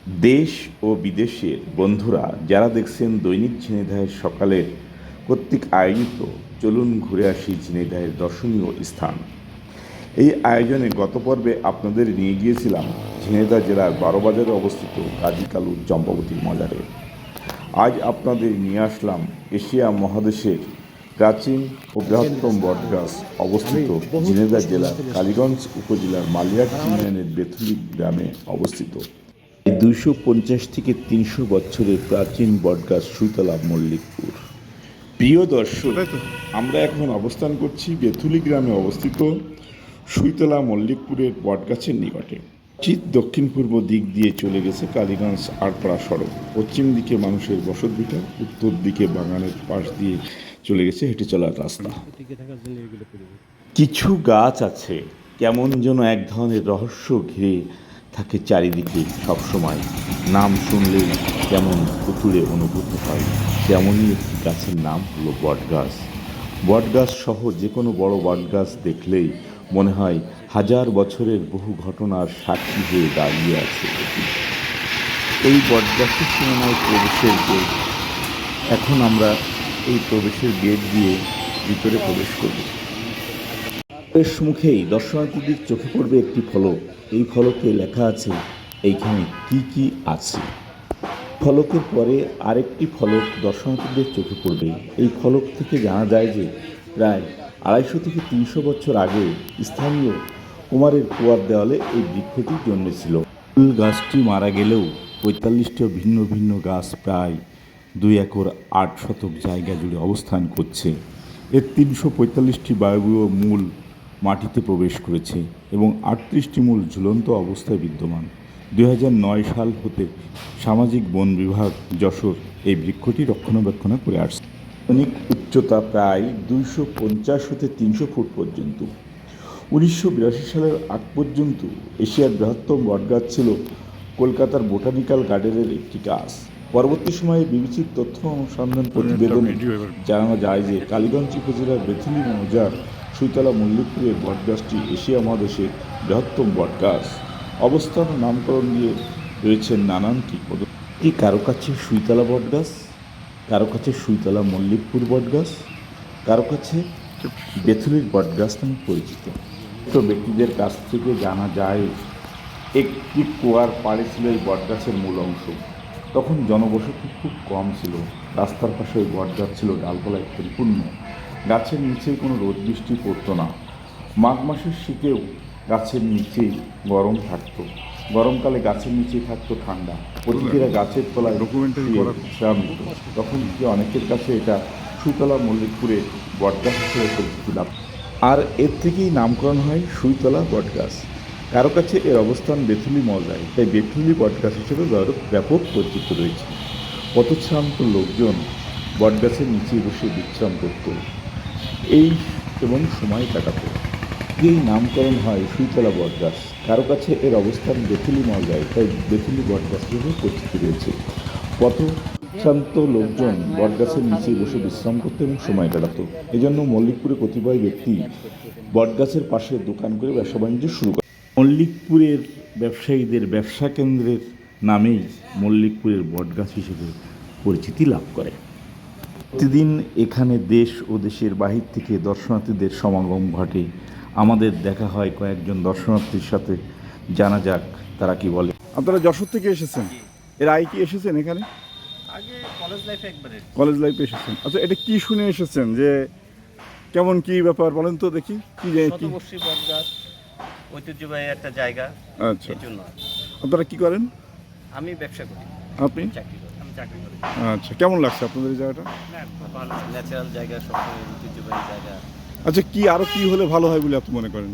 দেশ ও বিদেশের বন্ধুরা যারা দেখছেন দৈনিক ঝিনাইদহের সকালের কর্তৃক আয়োজিত চলুন ঘুরে আসি ঝিনাইদহের দর্শনীয় স্থান। এই আয়োজনে গত পর্বে আপনাদের নিয়ে গিয়েছিলাম ঝিনাইদহ জেলার বারোবাজারে অবস্থিত কাজী কালুর চম্পাবতীর মজারে। আজ আপনাদের নিয়ে আসলাম এশিয়া মহাদেশের প্রাচীন ও বৃহত্তম বটগাছ অবস্থিত ঝিনাইদহ জেলার কালীগঞ্জ উপজেলার মালিয়াট ইউনিয়নের বেথুলি গ্রামে অবস্থিত 250 থেকে 300 বছরের প্রাচীন বটগাছ সুইতলা মল্লিকপুর। প্রিয় দর্শক, আমরা এখন অবস্থান করছি বেথুলি গ্রামে অবস্থিত সুইতলা মল্লিকপুরের বটগাছের নিকটে। ঠিক দক্ষিণ পূর্ব দিক দিয়ে চলে গেছে কালীগঞ্জ আড়পাড়া সড়ক, পশ্চিম দিকে মানুষের বসতভিটা, উত্তর দিকে বাগানের পাশ দিয়ে চলে গেছে হেঁটে চলার রাস্তা। কিছু গাছ আছে কেমন যেন এক ধরনের রহস্য ঘিরে থাকে চারিদিকে সবসময়। নাম শুনলেই কেমন ভুতুড়ে অনুভূত হয়, তেমনই একটি গাছের নাম হলো বটগাছ। বটগাছ সহ যে কোনো বড় বটগাছ দেখলেই মনে হয় হাজার বছরের বহু ঘটনার সাক্ষী হয়ে দাঁড়িয়ে আছে এটি। এই বটগাছের সীমানায় প্রবেশের গেট। এখন আমরা এই প্রবেশের গেট দিয়ে ভিতরে প্রবেশ করব। প্রবেশ মুখেই দর্শনার্থীদের চোখে পড়বে একটি ফলক। এই ফলকে লেখা আছে এইখানে কি কি আছে। ফলকের পরে আরেকটি ফলক দর্শনার্থীদের চোখে পড়বে। এই ফলক থেকে জানা যায় যে প্রায় 250 থেকে 300 বছর আগে স্থানীয় কুমারের কুয়ার দেওয়ালে এই বৃক্ষটি জন্মেছিল। মূল গাছটি মারা গেলেও 45টি ভিন্ন ভিন্ন গাছ প্রায় 2 একর 8 শতক জায়গা জুড়ে অবস্থান করছে। এর 345টি বায়বীয় মূল মাটিতে প্রবেশ করেছে এবং 38টি মূল ঝুলন্ত অবস্থায় বিদ্যমান। 2009 সাল হতে সামাজিক বন বিভাগ যশোর এই বৃক্ষটি রক্ষণাবেক্ষণ করে আসছে। অনেক উচ্চতা প্রায় 250 হতে 300 ফুট পর্যন্ত। 1982 সালের আগ পর্যন্ত এশিয়ার বৃহত্তম বটগাছ ছিল কলকাতার বোটানিক্যাল গার্ডেনের একটি গাছ। পরবর্তী সময়ে বিবিসির তথ্য অনুসন্ধান প্রতিবেদনে জানানো যায় যে কালীগঞ্জ উপজেলার বেথুলি মৌজার সুইতলা মল্লিকপুরের বটগাছটি এশিয়া মহাদেশের বৃহত্তম বটগাছ। অবস্থান ও নামকরণ দিয়ে রয়েছে নানান কি কারো কাছে সুইতলা বটগাছ, কারো কাছে সুইতলা মল্লিকপুর বটগাছ, কারো কাছে বেথুলির বটগাছ নামে পরিচিত। তো ব্যক্তিদের কাছ থেকে জানা যায় একটি কুয়ার পাড়ে ছিল এই বটগাছের মূল অংশ। তখন জনবসতি খুব কম ছিল। রাস্তার পাশে ওই বটগাছ ছিল ডালপালায় পরিপূর্ণ। গাছের নিচে কোনো রোদ বৃষ্টি পড়তো না। মাঘ মাসের শীতেও গাছের নিচেই গরম থাকতো, গরমকালে গাছের নিচেই থাকতো ঠান্ডা। অতিথিরা গাছের তলায় বিশ্রাম নিত। তখন থেকে অনেকের কাছে এটা সুইতলা মল্লিকপুরে বটগাছ হিসেবে পরিচিতি লাভ, আর এর থেকেই নামকরণ হয় সুইতলা বটগাছ। কারো কাছে এর অবস্থান বেথুলি মৌজায়, তাই বেথুলি বটগাছ হিসেবে ব্যাপক পরিচিত রয়েছে। পথশ্রান্ত লোকজন বটগাছের নিচে বসে বিশ্রাম করত এই এবং সময় কাটাত। এই নামকরণ হয় সুইতলা বটগাছ। কারো কাছে এর অবস্থান বেথুলি মৌজায়, তাই বেথুলি বটগাছ হিসেবে পরিচিতি রয়েছে। পথশ্রান্ত লোকজন বটগাছের নিচে বসে বিশ্রাম করত এবং সময় কাটাত। এজন্য মল্লিকপুরে কতিপয় ব্যক্তি বটগাছের পাশে দোকান করে ব্যবসা বাণিজ্য শুরু করে। মল্লিকপুরের ব্যবসায়ীদের ব্যবসা কেন্দ্রের নামেই মল্লিকপুরের বটগাছ হিসেবে পরিচিতি লাভ করে। প্রতিদিন এখানে দেশ ও দেশের বাহির থেকে দর্শনার্থীদের সমাগম ঘটে। আমাদের দেখা হয় কয়েকজন দর্শনার্থীর সাথে, জানা যাক তারা কি বলে। আপনারা যশোর থেকে এসেছেন? এর আগে কি এসেছেন এখানে? আগে কলেজ লাইফে এসেছেন। আচ্ছা, এটা কি শুনে এসেছেন যে কেমন কি ব্যাপার বলেন তো দেখি। কি শতবর্ষী বটগাছ, ঐতিহ্যবাহী একটা জায়গা। আচ্ছা, এর জন্য আপনারা কি করেন? আমি ব্যবসা করি। আপনি? আমি চাকরি করি। আচ্ছা, কেমন লাগছে আপনাদের এই জায়গাটা? ভালো, ন্যাচারাল জায়গা, সবসময় ঐতিহ্যবাহী জায়গা। আচ্ছা, কি আরো কি হলে ভালো হয় বলে আপনি মনে করেন?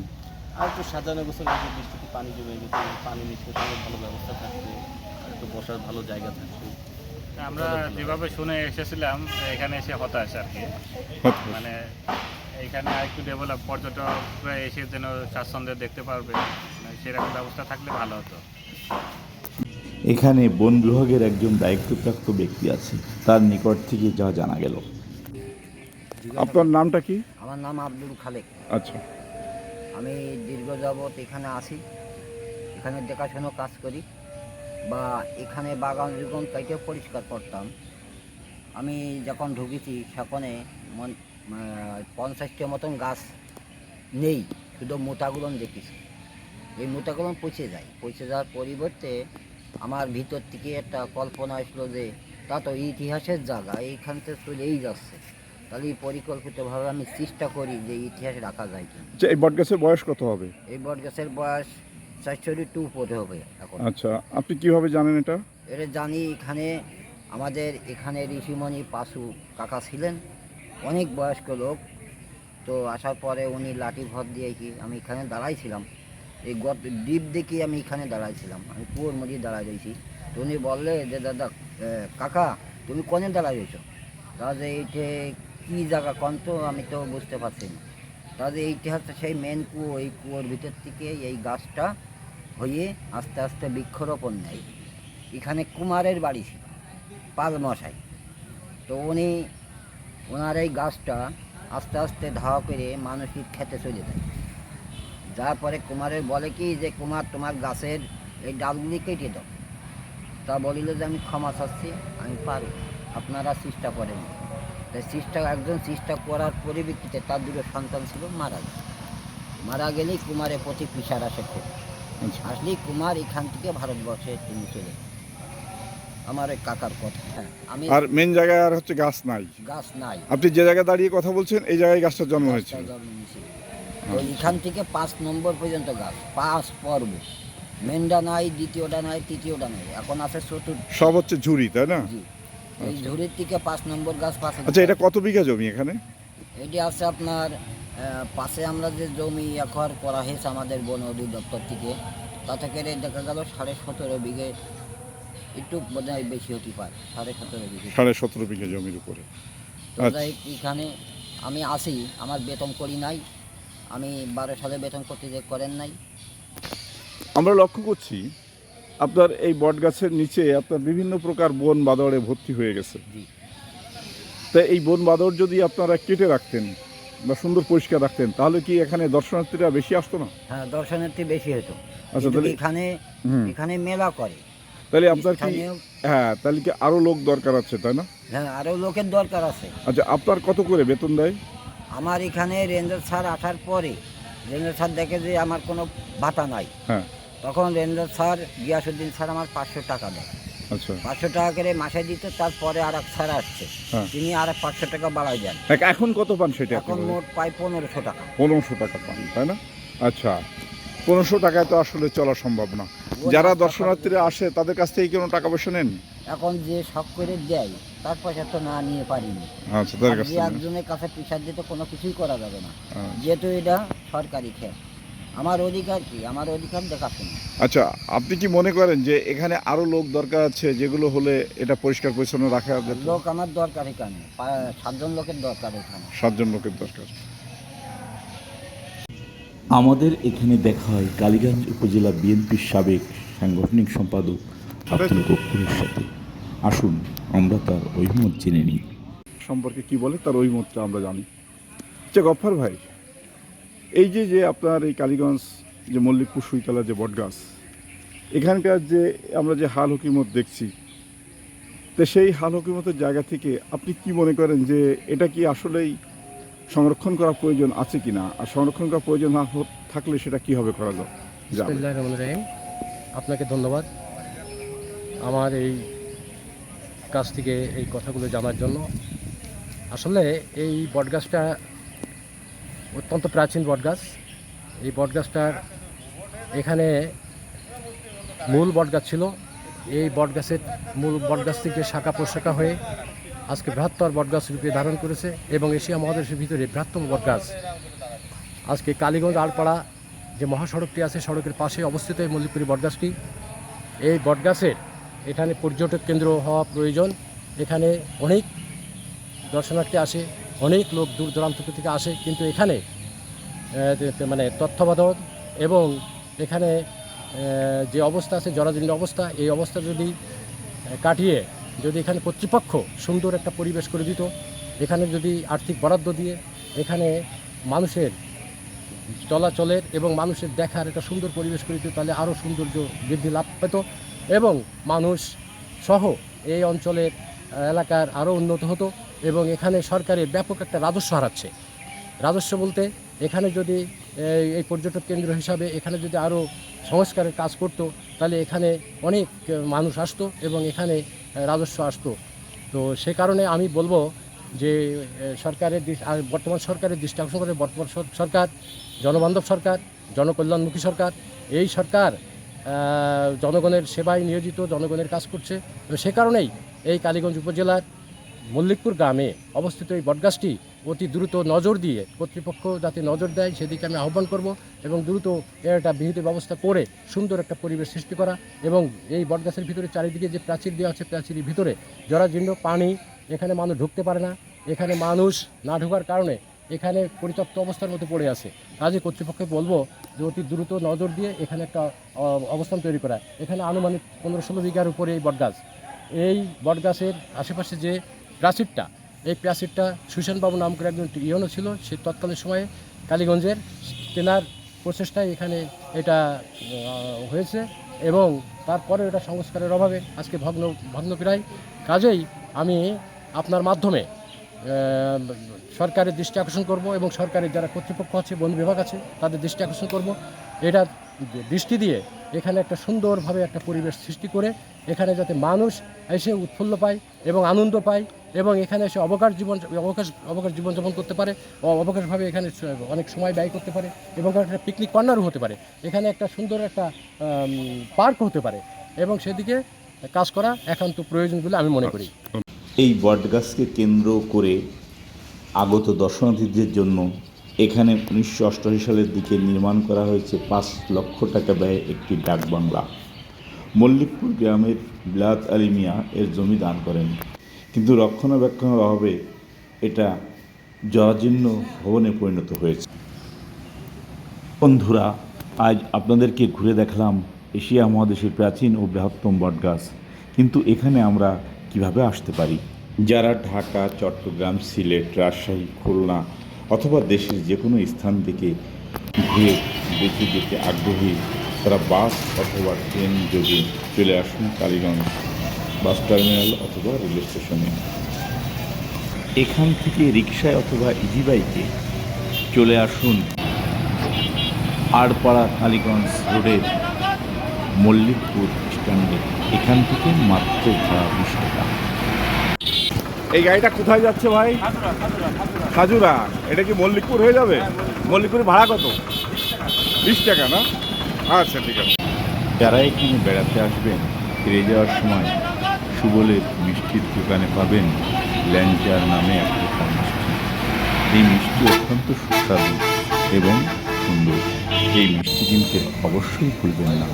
আর একটু সাজানো গোছানো, বৃষ্টিতে পানি জমে গেছে, পানি নিষ্কাশনের ভালো ব্যবস্থা থাকবে, আর একটু বসার ভালো জায়গা থাকবে। আমরা যেভাবে শুনে এসেছিলাম এখানে এসে হতাশ আর কি। মানে এখানে আরেকটু ডেভেলপ, পর্যটকরা এসে যেন স্বাচ্ছন্দ্যে দেখতে পারবে, মানে সেরকম ব্যবস্থা থাকলে ভালো হতো। এখানে বন বিভাগের একজন দায়িত্বপ্রাপ্ত ব্যক্তি আছে, তার নিকট থেকে যা জানা গেল। আপনার নামটা কি? আমার নাম আব্দুল খালেক। আচ্ছা, আমি দীর্ঘ যাবৎ এখানে আসি, এখানে দেখাশোনা কাজ করি। বা এখানে বাগান যখন কেটে পরিষ্কার করতাম, আমি যখন ঢুকেছি সেখানে 50টা মতন গাছ নেই, শুধু মোটাগুলো দেখেছি। এই মোটাগুলো পচে যাওয়ার পরিবর্তে আমার ভিতর থেকে একটা কল্পনা আসলো যে তা তো ইতিহাসের জায়গা, এইখান থেকে চলেই যাচ্ছে, তাহলে পরিকল্পিতভাবে আমি চেষ্টা করি যে ইতিহাস রাখা যায় কিনা। আচ্ছা, এই বট গাছের বয়স কত হবে? এই বট গাছের বয়স 400 উপরে হবে এখন। আচ্ছা, আপনি কিভাবে জানেন এটা? এটা জানি, এখানে আমাদের এখানে ঋষিমণি পাশু কাকা ছিলেন, অনেক বয়স্ক লোক। তো আসার পরে উনি লাঠি ভর দিয়ে কি আমি এখানে দাঁড়াইছিলাম, এই দ্বীপ দেখে আমি এখানে দাঁড়াইছিলাম, আমি কুয়োর মধ্যে দাঁড়াই রয়েছি। তো উনি বললে যে দাদা কাকা তুমি কোনে দাঁড়াই রয়েছো? তাহলে এইটে কী জায়গা কোন তো আমি তো বুঝতে পারছি না। তাহলে এইটা হচ্ছে সেই মেন কুয়ো, এই কুয়োর ভিতর থেকে এই গাছটা হয়ে আস্তে আস্তে বৃক্ষরোপণ নেয়। এখানে কুমারের বাড়ি ছিল, পাল মশাই। তো ওনার এই গাছটা আস্তে আস্তে ধাওয়া করে মানুষের খেতে চলে যায়। যার পরে কুমারের বলে কি যে কুমার তোমার গাছের এই ডালগুলি কেটে দাও। তা বলিল যে আমি ক্ষমা চাচ্ছি, আমি পারি, আপনারা চেষ্টা করেন। তাই একজন চেষ্টা করার পরিপ্রেক্ষিতে তার দুটো সন্তান ছিল, মারা গেলেই কুমারের প্রতি পিসার আসে খুব। আসলেই কুমার এখান থেকে ভারতবর্ষে তিনি চলে আমার ওই কাকার কথা। হ্যাঁ, আমি আর মেন জায়গায় আর হচ্ছে গাছ নাই। গাছ নাই, আপনি যে জায়গায় দাঁড়িয়ে কথা বলছেন এই জায়গায় গাছটার জন্ম হয়েছিল। তো এখান থেকে 5 নম্বর পর্যন্ত গাছ, 5 পর্ব, মেনটা নাই, দ্বিতীয়টা নাই, তৃতীয়টা নাই, এখন আছে চতুর্থ। সব হচ্ছে ঝুড়ি, তাই না? জি, এই ঝুড়ির থেকে 5 নম্বর গাছ পাশে। আচ্ছা, এটা কত বিঘা জমি এখানে? এটি আছে আপনার পাশে আমরা যে জমি একর করা হয়েছে আমাদের বন অধিদপ্তর থেকে, তা থেকে দেখা গেল 17.5 বিঘে, একটু বোধহয় বেশি হতে পারে, 17.5 বিঘে। 17.5 বিঘা জমির উপরে। তো যাই এখানে আমি আসি, আমার বেতন করি নাই, আমি 12 সালে বেতন করতে যে করেন নাই। আমরা লক্ষ্য করছি আপনার এই বট গাছের নিচে আপনার বিভিন্ন প্রকার বন বাদরে ভর্তি হয়ে গেছে। জি। তা এই বন বাদর যদি আপনারা কেটে রাখতেন বা সুন্দর পরিষ্কার রাখতেন তাহলে কি এখানে দর্শনার্থীরা বেশি আসতো না? হ্যাঁ, দর্শনার্থী বেশি হতো। আচ্ছা, কিন্তু তাহলে এখানে মেলা করে, তাহলে আপনার কি স্থানীয়- হ্যাঁ, তাহলে কি আরো লোক দরকার আছে, তাই না? হ্যাঁ, আরও লোকের দরকার আছে। আচ্ছা, আপনার কত করে বেতন দেয়? আমার এখানে রেঞ্জার স্যার আসার পরে রেঞ্জার স্যার দেখে যে আমার কোনো ভাতা নাই, হ্যাঁ। তখন রেঞ্জার স্যার গিয়াসুদ্দিন স্যার আমার 500 টাকা দেয়। আচ্ছা, 500 টাকা করে মাসে দিত। তারপরে আর এক স্যার আসছে, হ্যাঁ। তিনি আর 500 টাকা বাড়াই দেন। এখন কত পান সেটা? এখন মোট পাই 1500 টাকা। 1500 টাকা পান, তাই না? আচ্ছা, 1500 টাকায় তো আসলে চলা সম্ভব না। যারা দর্শনার্থীরা আসে তাদের কাছ থেকে কোনো টাকা পয়সা নেন? এখন যে শখ করে দেয় তার পয়সা তো না নিয়ে পারিনি। আচ্ছা, তাদের আর কাছ যে থেকে একজনের কাছে পিসার দিতে কোনো কিছুই করা যাবে না, আচ্ছা। যেহেতু এটা সরকারি ক্ষেত। আমার অধিকার কি? আমার অধিকার দেখাশোনা। আচ্ছা, আপনি কি মনে করেন যে এখানে আরো লোক দরকার আছে যেগুলো হলে এটা পরিষ্কার পরিচ্ছন্ন রাখা যেত? লোক আমার দরকার এখানে 7 জন লোকের দরকার এখানে। 7 জন লোকের দরকার। আমাদের এখানে দেখা হয় কালীগঞ্জ উপজেলা বিএনপির সাবেক সাংগঠনিক সম্পাদক আব্দুল গফুরের সাথে। আসুন আমরা তার অভিমত জেনে নিই। সম্পর্কে কি বলে তার ওই মতটা আমরা জানি। আচ্ছা গফফার ভাই, এই যে আপনার এই কালীগঞ্জ যে মল্লিকপুর সুইতলা যে বটগাছ, এখানকার যে আমরা যে হাল হকিমত দেখছি, তো সেই হাল হকিমতের জায়গা থেকে আপনি কি মনে করেন যে এটা কি আসলেই সংরক্ষণ করার প্রয়োজন আছে কিনা, আর সংরক্ষণ করার প্রয়োজন না থাকলে সেটা কিভাবে করা যাবে? বিসমিল্লাহির রহমানির রহিম। আপনাকে ধন্যবাদ আমার এই কাছ থেকে এই কথাগুলো জানার জন্য। আসলে এই বটগাছটা অত্যন্ত প্রাচীন বটগাছ। এই বটগাছটার এখানে মূল বটগাছ ছিল। এই বটগাছের মূল বটগাছ থেকে শাখা প্রশাখা হয়ে আজকে বৃহত্তর বটগাছ রূপে ধারণ করেছে এবং এশিয়া মহাদেশের ভিতরে বৃহত্তম বটগাছ। আজকে কালীগঞ্জ আলপাড়া যে মহাসড়কটি আছে, সড়কের পাশে অবস্থিত এই মল্লিকপুরি বটগাছটি। এই বটগাছের এখানে পর্যটক কেন্দ্র হওয়া প্রয়োজন। এখানে অনেক দর্শনার্থী আসে, অনেক লোক দূর দূরান্ত থেকে আসে, কিন্তু এখানে মানে তত্ত্বাবধান এবং এখানে যে অবস্থা আছে জরাজীর্ণ অবস্থা, এই অবস্থা যদি কাটিয়ে যদি এখানে কর্তৃপক্ষ সুন্দর একটা পরিবেশ করে দিত, এখানে যদি আর্থিক বরাদ্দ দিয়ে এখানে মানুষের চলাচলের এবং মানুষের দেখার একটা সুন্দর পরিবেশ করে দিত, তাহলে আরও সৌন্দর্য বৃদ্ধি লাভ পেত এবং মানুষ সহ এই অঞ্চলের এলাকার আরও উন্নত হতো এবং এখানে সরকারের ব্যাপক একটা রাজস্ব হারাচ্ছে। রাজস্ব বলতে এখানে যদি এই পর্যটক কেন্দ্র হিসাবে এখানে যদি আরও সংস্কারের কাজ করতো তাহলে এখানে অনেক মানুষ আসতো এবং এখানে রাজস্ব আসতো। তো সে কারণে আমি বলবো যে বর্তমান সরকারের দৃষ্টি আকর্ষণ করে বর্তমান সরকার জনবান্ধব সরকার, জনকল্যাণমুখী সরকার। এই সরকার জনগণের সেবায় নিয়োজিত, জনগণের কাজ করছে। সে কারণেই এই কালীগঞ্জ উপজেলার মল্লিকপুর গ্রামে অবস্থিত এই বটগাছটি অতি দ্রুত নজর দিয়ে কর্তৃপক্ষ যাতে নজর দেয় সেদিকে আমি আহ্বান করব এবং দ্রুত এর একটা বিহিত ব্যবস্থা করে সুন্দর একটা পরিবেশ সৃষ্টি করা এবং এই বটগাছের ভিতরে চারিদিকে যে প্রাচীর দেওয়া আছে প্রাচীরের ভিতরে জরাজীর্ণ পানি, এখানে মানুষ ঢুকতে পারে না, এখানে মানুষ না ঢোকার কারণে এখানে পরিত্যক্ত অবস্থার মধ্যে পড়ে আছে। কাজে কর্তৃপক্ষকে বলবো যে অতি দ্রুত নজর দিয়ে এখানে একটা অবস্থান তৈরি করা। এখানে আনুমানিক 15-16 বিঘার উপরে এই বটগাছ। এই বটগাছের আশেপাশে যে প্রাচীরটা, এই প্রাচীরটা সুশানবাবু নাম করে একজন ইয়নো ছিল, সে তৎকালীন সময়ে কালীগঞ্জের তেনার প্রচেষ্টায় এখানে এটা হয়েছে এবং তারপরে এটা সংস্কারের অভাবে আজকে ভগ্নপ্রায়। কাজেই আমি আপনার মাধ্যমে সরকারের দৃষ্টি আকর্ষণ করব এবং সরকারের যারা কর্তৃপক্ষ আছে, বন বিভাগ আছে, তাদের দৃষ্টি আকর্ষণ করব এটা দৃষ্টি দিয়ে এখানে একটা সুন্দরভাবে একটা পরিবেশ সৃষ্টি করে এখানে যাতে মানুষ এসে উৎফুল্ল পায় এবং আনন্দ পায় এবং এখানে এসে অবকাশ জীবনযাপন করতে পারে, অবকাশভাবে এখানে অনেক সময় ব্যয় করতে পারে এবং একটা পিকনিক কর্নারও হতে পারে, এখানে একটা সুন্দর একটা পার্ক হতে পারে এবং সেদিকে কাজ করা একান্ত প্রয়োজন বলে আমি মনে করি। এই বটগাছকে কেন্দ্র করে আগত দর্শনার্থীদের জন্য এখানে 1988 সালের দিকে নির্মাণ করা হয়েছে 5 লক্ষ টাকা ব্যয়ে একটি ডাকবাংলা। মল্লিকপুর গ্রামের বিলাত আলী মিয়া এর জমি দান করেন, কিন্তু রক্ষণাবেক্ষণের অভাবে এটা জরাজীর্ণ ভবনে পরিণত হয়েছে। বন্ধুরা, আজ আপনাদেরকে ঘুরে দেখলাম এশিয়া মহাদেশের প্রাচীন ও বৃহত্তম বটগাছ, কিন্তু এখানে আমরা কিভাবে আসতে পারি? যারা ঢাকা, চট্টগ্রাম, সিলেট, রাজশাহী, খুলনা অথবা দেশের যে কোনো স্থান থেকে ঘুরে দেখে যেতে আগ্রহী তারা বাস অথবা ট্রেন যোগে চলে আসুন কালীগঞ্জ বাস টার্মিনাল অথবা রেল স্টেশনে। এখান থেকে রিকশায় অথবা ইজি বাইকে চলে আসুন আড়পাড়া কালীগঞ্জ রোডের মল্লিকপুর স্ট্যান্ডে। এখান থেকে মাত্র ভাড়া 20 টাকা। এই গাড়িটা কোথায় যাচ্ছে ভাই? খাজুরা। এটা কি মল্লিকপুর হয়ে যাবে? মল্লিকপুরের ভাড়া কত? 20 টাকা না? আচ্ছা, ঠিক আছে। যারা এখানে বেড়াতে আসবেন ফিরে যাওয়ার সময় সুবলের মিষ্টির দোকানে পাবেন ল্যাঞ্চার নামে এক প্রকার মিষ্টি। এই মিষ্টি অত্যন্ত সুস্বাদু এবং সুন্দর। এই মিষ্টি কিনতে অবশ্যই ভুলবেন না।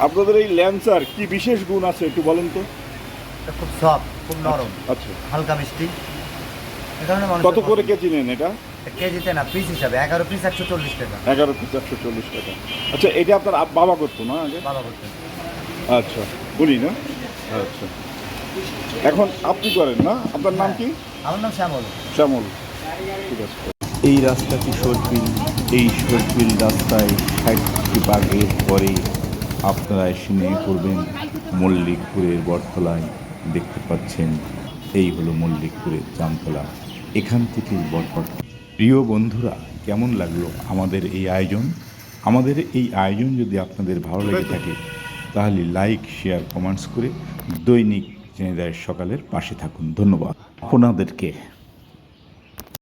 আপনাদের এই ল্যান্সার কি বিশেষ গুণ আছে একটু বলেন তো? খুব সফট, খুব নরম, আচ্ছা, হালকা মিষ্টি। এই কারণে মানুষ কত করে কেজি নেন এটা? কেজিতে না, পিস হিসাবে 11 পিস 140 টাকা। 11 পিস 140 টাকা। আচ্ছা, এটা আপনার বাবা করতো না আগে? বাবা করতেন। আচ্ছা, বলি না। আচ্ছা, এখন আপনি করেন না? আপনার নাম কি? আমার নাম শ্যামল। শ্যামল, ঠিক আছে। এই রাস্তাটি সরপিল। এই সরপিল রাস্তায় 60টি বাগের পরে আপনারা এসে নিয়ে পড়বেন মল্লিকপুরের বটতলায়। দেখতে পাচ্ছেন এই হলো মল্লিকপুরের জামতলা। এখান থেকেই বটবট। প্রিয় বন্ধুরা, কেমন লাগলো আমাদের এই আয়োজন? আমাদের এই আয়োজন যদি আপনাদের ভালো লেগে থাকে তাহলে লাইক, শেয়ার, কমেন্টস করে দৈনিক জেনে দেয় সকালের পাশে থাকুন। ধন্যবাদ আপনাদেরকে।